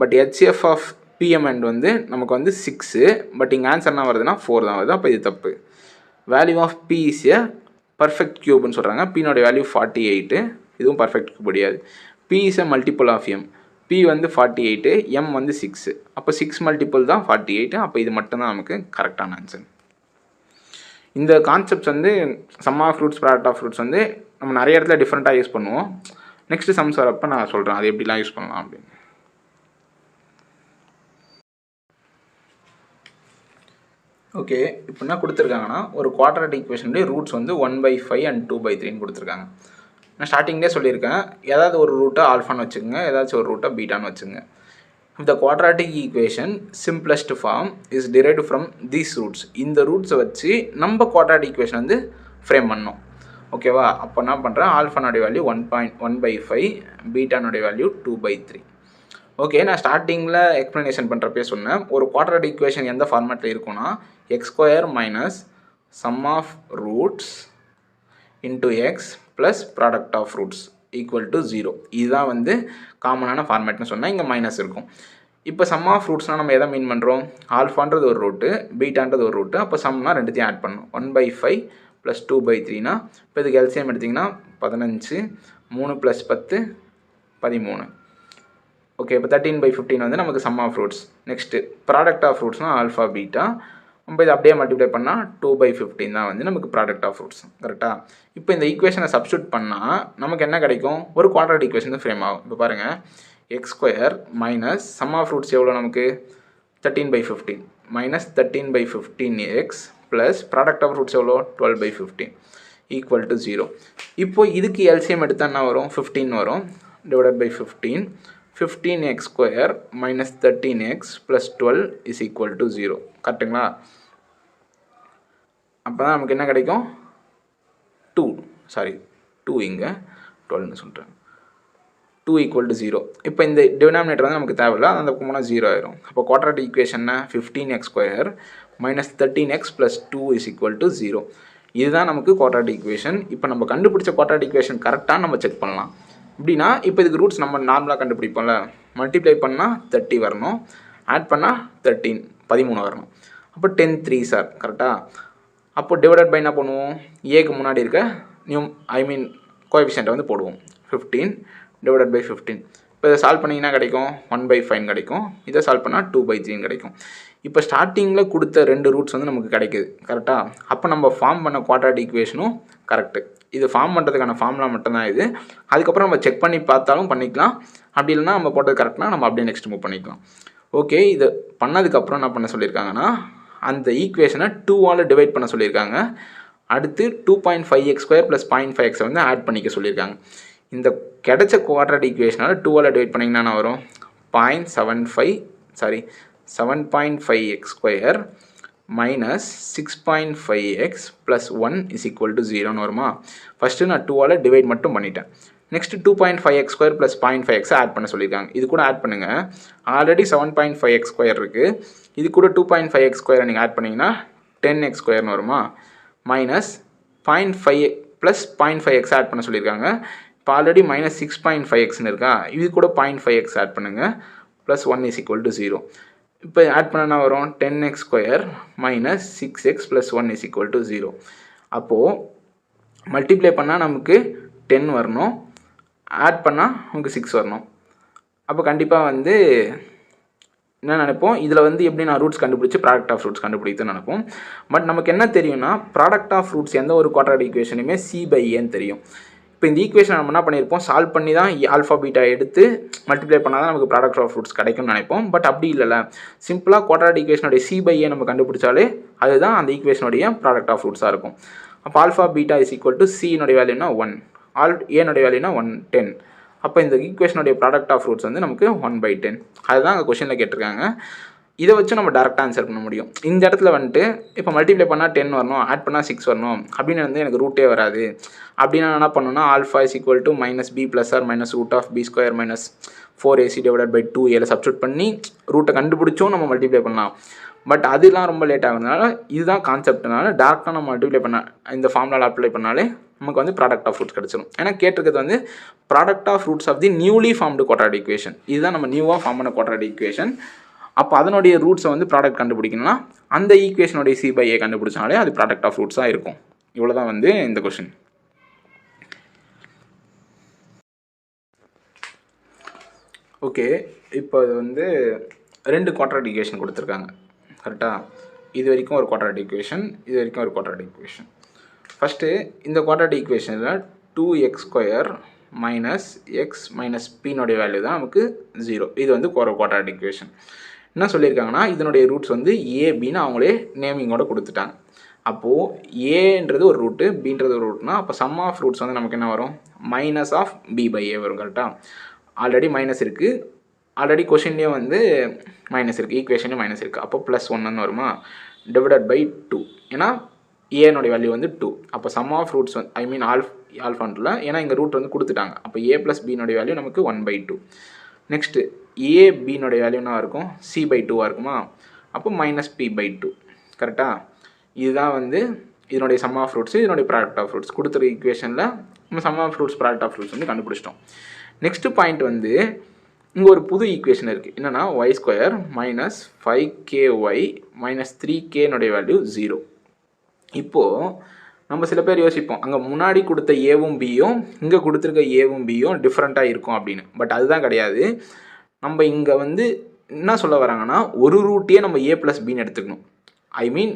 பட் HCF ஆஃப் PMN வந்து நமக்கு வந்து 6, பட் இங்கே ஆன்சர் என்ன வருதுன்னா 4 தான் வருது. அப்போ இது தப்பு. Value of P is a perfect க்யூப்னு சொல்கிறாங்க. Pனோட வேல்யூ 48, இதுவும் பர்ஃபெக்ட் கிடையாது. P is a multiple of M. P வந்து 48, M வந்து 6. அப்போ 6 மல்டிபிள் தான் 48. அப்போ இது மட்டும்தான் நமக்கு கரெக்டான ஆன்சர். இந்த கான்செப்ட்ஸ் வந்து sum of roots, product of roots வந்து நம்ம நிறைய இடத்துல டிஃப்ரெண்ட்டாக யூஸ் பண்ணுவோம். நெக்ஸ்ட்டு சம்ஸ் வரப்போ நான் சொல்கிறேன் அது எப்படிலாம் யூஸ் பண்ணலாம் அப்படின்னு. ஓகே, இப்போ என்ன கொடுத்துருக்காங்கன்னா ஒரு குவாட்ராட்டிக் ஈக்குவேஷனுடைய ரூட்ஸ் வந்து 1/5 அண்ட் 2/3 கொடுத்துருக்காங்க. நான் ஸ்டார்டிங்லேயே சொல்லியிருக்கேன், ஏதாவது ஒரு ரூட்டை ஆல்ஃபான்னு வச்சுக்கோங்க, ஏதாச்சும் ஒரு ரூட்டை பீட்டான்னு வச்சுங்க. The quadratic equation simplest form is derived from these roots. இந்த ரூட்ஸை வச்சு நம்ம குவாட்ராட்டிக் ஈக்குவேஷன் வந்து ஃப்ரேம் பண்ணோம். ஓகேவா? அப்போ என்ன பண்ணுறேன், ஆல்ஃபானுடைய வேல்யூ 1/5, பீட்டானுடைய வேல்யூ 2/3. ஓகே, நான் ஸ்டார்டிங்கில் எக்ஸ்ப்ளனேஷன் பண்ணுறப்பே சொன்னேன், ஒரு குவாட்ராட்டிக் ஈக்குவேஷன் எந்த ஃபார்மேட்டில் இருக்குன்னா x² minus sum of roots into x plus product of roots equal to 0. இதுதான் வந்து காமனான ஃபார்மேட்னு சொன்னால் இங்கே மைனஸ் இருக்கும். இப்போ சம் ஆஃப் ரூட்ஸ்னால் நம்ம எதை மீன் பண்ணுறோம், ஆல்ஃபான்றது ஒரு ரூட்டு, பீட்டான்றது ஒரு ரூட்டு. அப்போ சம்னா ரெண்டுத்தையும் ஆட் பண்ணணும். 1/5 ப்ளஸ் 2/3னா இப்போ இதுக்கு எல்சிஎம் எடுத்திங்கன்னா 15, 3 + 10 13. ஓகே, இப்போ 13/15 வந்து நமக்கு sum of roots. Next product of ரூட்ஸ்னால் ஆல்ஃபா பீட்டா. நம்ம இதை அப்படியே மல்டிப்ளை பண்ணால் 2/15 தான் வந்து நமக்கு ப்ராடக்ட் ஆஃப் ரூட்ஸ். கரெக்டாக? இப்போ இந்த ஈக்குவேஷனை சப்ஸ்டியூட் பண்ணால் நமக்கு என்ன கிடைக்கும், ஒரு குவாட்ராட்டிக் ஈக்குவேஷன் ஃப்ரேம் ஆகும். இப்போ பாருங்கள், x² minus sum of roots எவ்வளோ நமக்கு 13/15 minus 13/15x plus product of roots எவ்வளோ 12/15 ஈக்குவல் டு 0. இப்போது இதுக்கு எல்சிஎம் எடுத்தால் என்ன வரும், 15 வரும், divided by 15. 15x² minus 13x plus 12 is equal to 0. கரெக்டுங்களா? அப்போ தான் நமக்கு என்ன கிடைக்கும், 2 இங்கே 12ன்னு சொல்கிறேன், 2 ஈக்குவல் டு 0. இப்போ இந்த டினாமினேட்டர் வந்து நமக்கு தேவையில்லை, அந்த போனால் 0 ஆயிரும். அப்போ quadratic equation 15x² minus 13x plus 2 is equal to 0. இதுதான் நமக்கு குவாட்ராட்டிக் ஈக்குவேஷன். இப்போ நம்ம கண்டுபிடிச்ச குவாட்ராட்டிக் ஈக்குவேஷன் கரெக்டாக நம்ம செக் பண்ணலாம். இப்படின்னா இப்போ இதுக்கு ரூட்ஸ் நம்ம நார்மலாக கண்டுபிடிப்போம்ல, மல்டிப்ளை பண்ணால் 30 வரணும், ஆட் பண்ணால் 13 வரணும். அப்போ 10 3s கரெக்டாக? அப்போ டிவைடட் பை என்ன பண்ணுவோம், ஏக்கு முன்னாடி இருக்க கோஎஃபிஷியன்ட்டை வந்து போடுவோம். 15 டிவைடட் பை 15. இப்போ இதை சால்வ் பண்ணிங்கன்னா கிடைக்கும் 1/5 கிடைக்கும். இதை சால்வ் பண்ணால் 2/3 கிடைக்கும். இப்போ ஸ்டார்டிங்கில் கொடுத்த 2 ரூட்ஸ் வந்து நமக்கு கிடைக்குது. கரெக்டாக? அப்போ நம்ம ஃபார்ம் பண்ண குவாட்ராட்டிக் ஈக்குவேஷனும் கரெக்டு. இது ஃபார்ம் பண்ணுறதுக்கான ஃபார்முலா மட்டும்தான் இது. அதுக்கப்புறம் நம்ம செக் பண்ணி பார்த்தாலும் பண்ணிக்கலாம். அப்படி இல்லைனா நம்ம போட்டது கரெக்டாக நம்ம அப்படியே நெக்ஸ்ட் மூவ் பண்ணிக்கலாம். ஓகே, இது பண்ணதுக்கப்புறம் என்ன பண்ண சொல்லியிருக்காங்கன்னா, அந்த ஈக்குவேஷனை 2ஆல் டிவைட் பண்ண சொல்லியிருக்காங்க. அடுத்து 2.5x² ப்ளஸ் 0.5x வந்து ஆட் பண்ணிக்க சொல்லியிருக்காங்க. இந்த கிடைச்ச குவாட்ராட்டிக் ஈக்குவேஷனால் 2ஆல் டிவைட் பண்ணிங்கன்னா வரும் 7.5x² minus 6.5x plus 1 is equal to 0ன்னு வருமா? ஃபஸ்ட்டு நான் 2ஆல் டிவைட் மட்டும் பண்ணிட்டேன். Next 2.5x² plus 0.5x add பண்ண சொல்லியிருக்காங்க. இது கூட ஆட் பண்ணுங்கள். ஆல்ரெடி 7.5x² இருக்குது. இது கூட 2.5x² நீங்கள் ஆட் பண்ணிங்கன்னா 10x² வருமா? மைனஸ் 0.5 ப்ளஸ் 0.5x ஆட் பண்ண சொல்லியிருக்காங்க. இப்போ ஆல்ரெடி மைனஸ் 6.5xன்னு இருக்கா, இது கூட 0.5x ஆட் பண்ணுங்கள், ப்ளஸ் 1 இஸ் ஈக்குவல் டு 0. இப்போ ஆட் பண்ணனா வரும் 10x² minus 6x plus 1 is equal to 0. அப்போது மல்டிப்ளை பண்ணால் நமக்கு 10 வரணும், ஆட் பண்ணால் நமக்கு 6 வரணும். அப்போ கண்டிப்பாக வந்து என்ன நினைப்போம், இதில் வந்து எப்படி நான் ரூட்ஸ் கண்டுபிடிச்சி ப்ராடக்ட் ஆஃப் ரூட்ஸ் கண்டுபிடித்துன்னு நினைப்போம். பட் நமக்கு என்ன தெரியும்னா, ப்ராடக்ட் ஆஃப் ரூட்ஸ் எந்த ஒரு குவாட்ராட்டிக் ஈக்குவேஷனுமே C/Aன்னு தெரியும். இப்போ இந்த ஈக்குவேஷன் நம்ம என்ன பண்ணியிருப்போம், சால்வ் பண்ணி தான் ஆல்ஃபா பீட்டா எடுத்து மல்டிப்ளை பண்ணால் தான் நமக்கு ப்ராடக்ட் ஆஃப் ரூட்ஸ் கிடைக்கும்னு நினைப்போம். பட் அப்படி இல்லைல்ல, சிம்பிளாக குவாட்ராட்டிக் ஈக்குவேஷனுடைய C/A நம்ம கண்டுபிடிச்சாலே அதுதான் அந்த ஈக்குவேஷனுடைய ப்ராடக்ட் ஆஃப் ரூட்ஸாக இருக்கும். அப்போ alpha beta is equal to C-னுடைய வேல்யூனா 1, ஏனுடைய வேல்யூனா 10. அப்போ இந்த ஈக்குவேஷனுடைய ப்ராடக்ட் ஆஃப் ரூட்ஸ் வந்து நமக்கு 1/10. அதுதான் அங்கே கொஷனில் கேட்டிருக்காங்க. இதை வச்சு நம்ம டேரெக்டாக ஆன்சர் பண்ண முடியும். இந்த இடத்துல வந்துட்டு இப்போ மல்டிப்ளை பண்ணால் 10 வரணும், ஆட் பண்ணால் 6 வரணும் அப்படின்னு வந்து எனக்கு ரூட்டே வராது. அப்படின்னா என்ன பண்ணணும்னா, alpha is equal to minus b plus or minus root of b² minus 4ac divided by 2a substitute பண்ணி ரூட்டை கண்டுபிடிச்சோம் நம்ம மல்டிப்ளை பண்ணலாம். பட் அதெல்லாம் ரொம்ப லேட் ஆகுறதுனால இதுதான் கான்செப்ட்னால டேரெக்டாக நம்ம மல்டிப்ளை பண்ண இந்த ஃபார்முலா அப்ளை பண்ணாலே நமக்கு வந்து ப்ராடக்ட் ஆஃப் ரூட்ஸ் கிடச்சிடும். ஏன்னா கேட்டிருக்கிறது வந்து product of roots of the newly formed quadratic equation. இதுதான் நம்ம நியூவாக ஃபார்ம் பண்ண குவாட்ராட்டிக் ஈக்குவேஷன். அப்போ அதனுடைய ரூட்ஸை வந்து ப்ராடக்ட் கண்டுபிடிக்கணும்னா அந்த ஈக்குவேஷனுடைய C/A கண்டுபிடிச்சாலே அது ப்ராடக்ட் ஆஃப் ரூட்ஸாக இருக்கும். இவ்வளோ தான் வந்து இந்த கொஷின். ஓகே, இப்போ இது வந்து 2 குவாட்ராட்டிக் ஈக்குவேஷன் கொடுத்துருக்காங்க. கரெக்டாக? இது வரைக்கும் ஒரு குவாட்ராட்டிக் ஈக்குவேஷன், இது வரைக்கும் ஒரு குவாட்ராட்டிக் ஈக்குவேஷன். ஃபஸ்ட்டு இந்த குவாட்ராட்டிக் ஈக்குவேஷனில் 2x² minus x minus p value தான் நமக்கு 0. இது வந்து ஒரு குவாட்ராட்டிக் ஈக்குவேஷன். என்ன சொல்லியிருக்காங்கன்னா இதனுடைய ரூட்ஸ் வந்து ஏபின்னு அவங்களே நேமிங்கோட கொடுத்துட்டாங்க. அப்போது ஏன்றது ஒரு ரூட்டு, பின்றது ஒரு ரூட்னா அப்போ சம் ஆஃப் ரூட்ஸ் வந்து நமக்கு என்ன வரும், மைனஸ் ஆஃப் பி பை ஏ வரும். கரெக்டாக? ஆல்ரெடி மைனஸ் இருக்குது, ஆல்ரெடி கொஷின்லேயும் வந்து மைனஸ் இருக்குது, ஈக்குவேஷன்லேயும் மைனஸ் இருக்குது. அப்போ ப்ளஸ் 1 வருமா, டிவைடட் பை 2. ஏன்னா ஏனுடைய வேல்யூ வந்து 2. அப்போ சம் ஆஃப் ரூட்ஸ் வந்து ஐ மீன் ஆல்ஃபான்ட்டில், ஏன்னா இங்கே ரூட் வந்து கொடுத்துட்டாங்க. அப்போ ஏ ப்ளஸ் பினுடைய வேல்யூ நமக்கு 1/2. நெக்ஸ்ட்டு ஏபினுடைய வேல்யூ என்ன இருக்கும், c/2 இருக்குமா, அப்போ மைனஸ் p/2. கரெக்டாக? இதுதான் வந்து இதனுடைய சம் ஆஃப் ரூட்ஸ், இதனுடைய ப்ராடக்ட் ஆஃப் ரூட்ஸ் கொடுத்துருக்க ஈக்குவேஷனில் நம்ம sum of roots product of roots வந்து கண்டுபிடிச்சிட்டோம். நெக்ஸ்ட் பாயிண்ட் வந்து இங்கே ஒரு புது ஈக்குவேஷன் இருக்குது. என்னென்னா y² minus 5ky minus 3kனுடைய value 0. இப்போது நம்ம சில பேர் யோசிப்போம், அங்கே முன்னாடி கொடுத்த ஏவும் பியும் இங்கே கொடுத்துருக்க ஏவும் பியும் டிஃப்ரெண்ட்டாக இருக்கும் அப்படின்னு. பட் அதுதான் கிடையாது. நம்ம இங்கே வந்து என்ன சொல்ல வராங்கன்னா, ஒரு ரூட்டையே நம்ம ஏ ப்ளஸ் பின்னு எடுத்துக்கணும். ஐ மீன்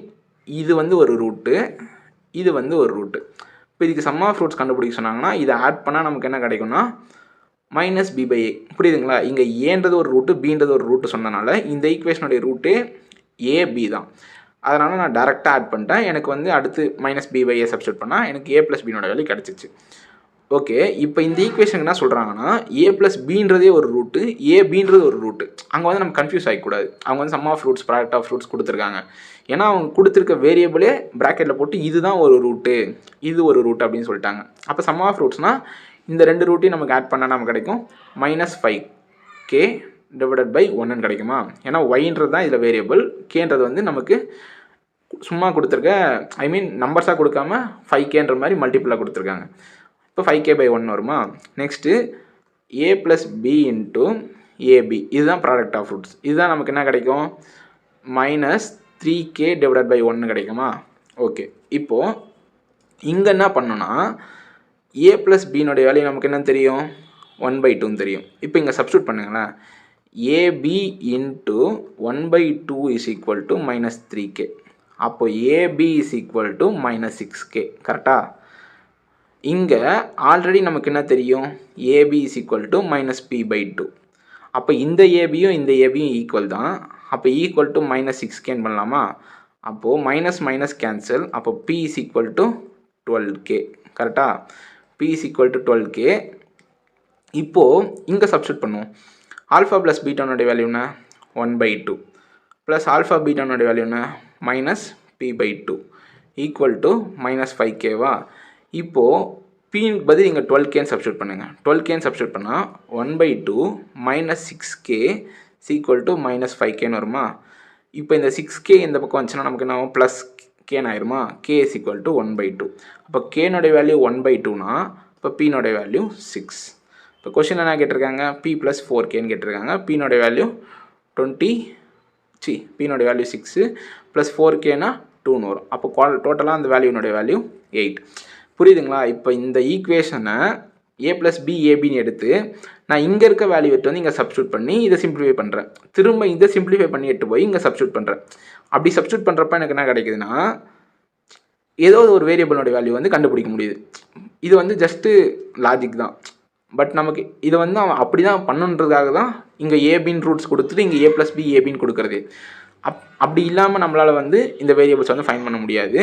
இது வந்து ஒரு ரூட்டு, இது வந்து ஒரு ரூட்டு. இப்போ இதுக்கு சம் ஆஃப் ரூட்ஸ் கண்டுபிடிக்க சொன்னாங்கன்னா இதை ஆட் பண்ணால் நமக்கு என்ன கிடைக்கும்னா மைனஸ் பி பை ஏ. புரியுதுங்களா? இங்கே ஏன்றது ஒரு ரூட்டு, பின்றது ஒரு ரூட்டு சொன்னனால இந்த ஈக்குவேஷனுடைய ரூட்டு ஏபி தான். அதனால் நான் டேரெக்டாக ஆட் பண்ணிட்டேன். எனக்கு வந்து அடுத்து minus b by a substitute பண்ணால் எனக்கு ஏ ப்ளஸ் பினோட வேல்யூ கிடச்சிச்சு. ஓகே, இப்போ இந்த ஈக்குவேஷன் என்ன சொல்கிறாங்கன்னா ஏ ப்ளஸ் பின்றதே ஒரு ரூட்டு, ஏபின்றது ஒரு ரூட்டு. அங்கே வந்து நம்ம கன்ஃபியூஸ் ஆகிக்கூடாது. அவங்க வந்து sum of roots product of roots கொடுத்துருக்காங்க. ஏன்னா அவங்க கொடுத்துருக்க வேரியபிளே ப்ராக்கெட்டில் போட்டு இதுதான் ஒரு ரூட்டு, இது ஒரு ரூட் அப்படின்னு சொல்லிட்டாங்க. அப்போ சம் ஆஃப் ரூட்ஸ்னால் இந்த ரெண்டு ரூட்டையும் நமக்கு ஆட் பண்ணால் நமக்கு கிடைக்கும் மைனஸ் 5k டிவைடட் பை 1 கிடைக்குமா. ஏன்னா ஒய்ன்றது தான் இதில் வேரியபிள், கேன்றது வந்து நமக்கு சும்மா கொடுத்துருக்க ஐ மீன் நம்பர்ஸாக கொடுக்காம 5kன்ற மாதிரி மல்டிபிளாக கொடுத்துருக்காங்க. இப்போ 5k/1 வருமா. நெக்ஸ்ட்டு ஏ ப்ளஸ் பி இன்ட்டு ஏபி, இதுதான் ப்ராடக்ட் ஆஃப் ரூட்ஸ். இதுதான் நமக்கு என்ன கிடைக்கும், மைனஸ் 3k டிவைடட் பை 1 கிடைக்குமா. ஓகே, இப்போது இங்கே என்ன பண்ணோன்னா ஏ ப்ளஸ் பினுடைய வேல்யூ நமக்கு என்ன தெரியும், 1/2 தெரியும். இப்போ இங்கே சப்ஸ்டியூட் பண்ணுங்களேன், a b into 1/2 is equal to minus 3k. அப்போ a b is equal to minus 6k. கரெக்டாக? இங்கே ஆல்ரெடி நமக்கு என்ன தெரியும், a b is equal to minus p/2. அப்போ இந்த ஏபியும் இந்த ஏபியும் ஈக்குவல் தான். அப்போ ஈக்குவல் டு மைனஸ் 6kன்னு பண்ணலாமா. அப்போது மைனஸ் மைனஸ் கேன்சல். அப்போ p is equal to 12k. கரெக்டாக? p is equal to 12k. இப்போது இங்கே சப்ஸ்டியூட் பண்ணுவோம். ஆல்ஃபா ப்ளஸ் பீட்டானுடைய வேல்யூ என்ன, 1/2 ப்ளஸ் ஆல்ஃபா பீட்டானுடைய வேல்யூ என்ன, minus p/2 equal to minus 5kவா. இப்போது பின்னு பதில் இங்கே 12kன்னு சப்ஸ்டியூட் பண்ணுங்கள். 12kன்னு சப்ஸ்டியூட் பண்ணால் 1/2 minus 6k equal to minus 5kன்னு வருமா. இப்போ இந்த 6k இந்த பக்கம் வந்துச்சுன்னா நமக்கு என்ன ஆகும், ப்ளஸ் கேன்னு ஆயிருமா. k is equal to 1/2. அப்போ கேனுடைய வேல்யூ 1/2னா இப்போ பினுடைய வேல்யூ 6. இப்போ கொஷின் என்ன கேட்டிருக்காங்க, p ப்ளஸ் 4kன்னு கேட்டிருக்காங்க. பினுடைய வேல்யூ பினுடைய வேல்யூ 6 ப்ளஸ் 4kனா 2ன்னு வரும். அப்போ டோட்டலாக அந்த வேல்யூனுடைய வேல்யூ 8. புரியுதுங்களா? இப்போ இந்த ஈக்குவேஷனை ஏ ப்ளஸ் பி ஏபின்னு எடுத்து நான் இங்கே இருக்க வேல்யூ எடுத்து வந்து இங்கே சப்ஸ்டியூட் பண்ணி இதை சிம்பிளிஃபை பண்ணுறேன். திரும்ப இதை சிம்பிளிஃபை பண்ணி எடுத்து போய் இங்கே சப்ஸ்டியூட் பண்ணுறேன். அப்படி சப்ஸ்டியூட் பண்ணுறப்ப எனக்கு என்ன கிடைக்குதுன்னா ஏதோ ஒரு வேரியபிளோட வேல்யூ வந்து கண்டுபிடிக்க முடியுது. இது வந்து ஜஸ்ட்டு லாஜிக் தான். பட் நமக்கு இதை வந்து அவன் அப்படி தான் பண்ணுன்றதுக்காக தான் இங்கே ஏபின் ரூட்ஸ் கொடுத்துட்டு இங்கே ஏ ப்ளஸ் பி ஏபின்னு கொடுக்குறது. அப்படி இல்லாமல் நம்மளால் வந்து இந்த வேரியபிள்ஸ் வந்து ஃபைன் பண்ண முடியாது.